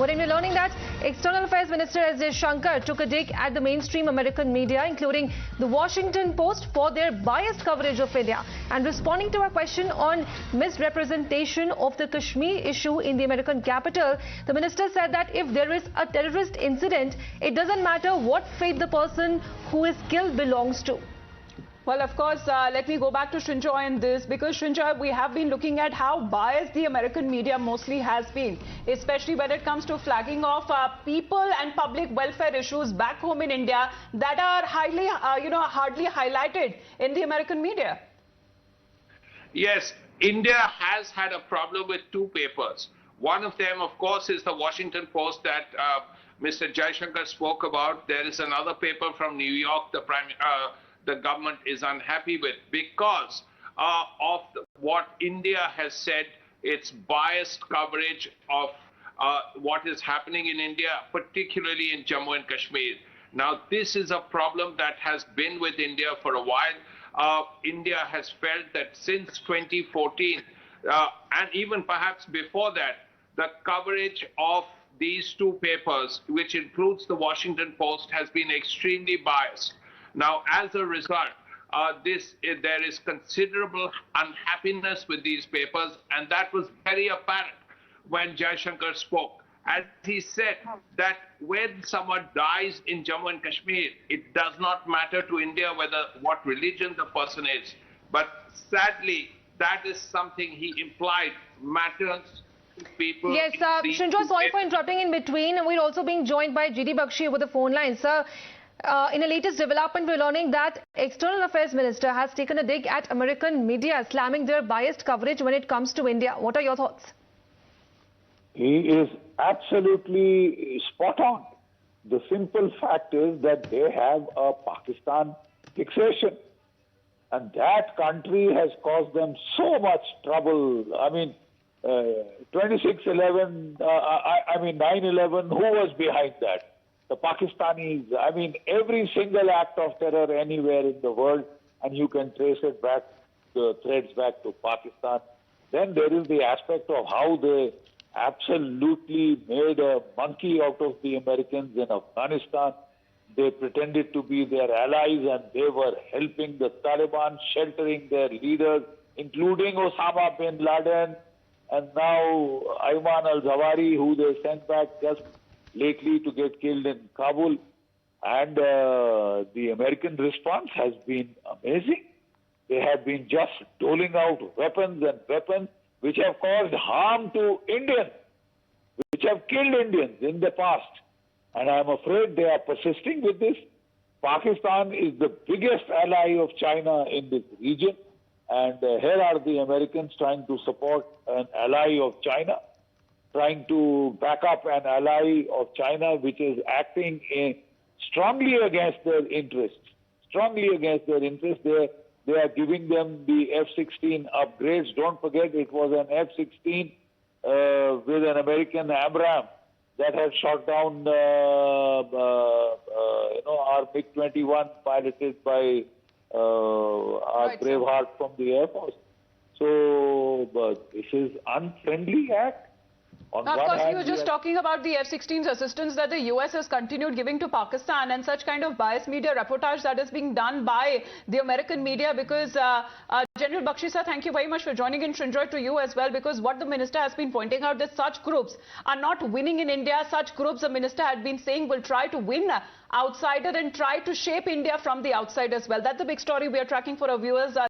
Wherein we're learning that External Affairs Minister Jaishankar took a dig at the mainstream American media, including the Washington Post, for their biased coverage of India. And responding to a question on misrepresentation of the Kashmir issue in the American capital, the minister said that if there is a terrorist incident, it doesn't matter what faith the person who is killed belongs to. Well, of course, let me go back to Srinjoy in this, because Srinjoy, we have been looking at how biased the American media mostly has been, especially when it comes to flagging off people and public welfare issues back home in India that are highly, hardly highlighted in the American media. Yes, India has had a problem with two papers. One of them, of course, is the Washington Post that Mr. Jaishankar spoke about. There is another paper from New York, the government is unhappy with because of what India has said, its biased coverage of what is happening in India, particularly in Jammu and Kashmir. Now, this is a problem that has been with India for a while. India has felt that since 2014, and even perhaps before that, the coverage of these two papers, which includes the Washington Post, has been extremely biased. Now, as a result, there is considerable unhappiness with these papers, and that was very apparent when Jaishankar spoke. As he said that when someone dies in Jammu and Kashmir, it does not matter to India what religion the person is. But sadly, that is something he implied matters to people. Yes, Srinjoy, sorry for interrupting in between. We're also being joined by GD Bakshi over the phone line. Sir, in the latest development, we're learning that External Affairs Minister has taken a dig at American media, slamming their biased coverage when it comes to India. What are your thoughts? He is absolutely spot on. The simple fact is that they have a Pakistan fixation. And that country has caused them so much trouble. I mean, 26/11, 9/11, who was behind that? The Pakistanis. I mean, every single act of terror anywhere in the world, and you can trace it back, the threads back to Pakistan. Then there is the aspect of how they absolutely made a monkey out of the Americans in Afghanistan. They pretended to be their allies, and they were helping the Taliban, sheltering their leaders, including Osama bin Laden, and now Ayman al-Zawahiri, who they sent back just lately to get killed in Kabul. And the American response has been amazing. They have been just doling out weapons and weapons which have caused harm to Indians, which have killed Indians in the past. And I'm afraid they are persisting with this. Pakistan is the biggest ally of China in this region. And here are the Americans trying to support an ally of China, trying to back up an ally of China, which is acting strongly against their interests. Strongly against their interests. They are giving them the F-16 upgrades. Don't forget, it was an F-16 with an American Abrams that had shot down our MiG-21 piloted by our Braveheart from the Air Force. So this is unfriendly act. Now, of course, you were just talking about the F-16's assistance that the US has continued giving to Pakistan, and such kind of biased media reportage that is being done by the American media, because General Bakshi sir, thank you very much for joining in. Srinjoy, to you as well, because what the minister has been pointing out that such groups are not winning in India. Such groups, the minister had been saying, will try to win outsider and try to shape India from the outside as well. That's the big story we are tracking for our viewers.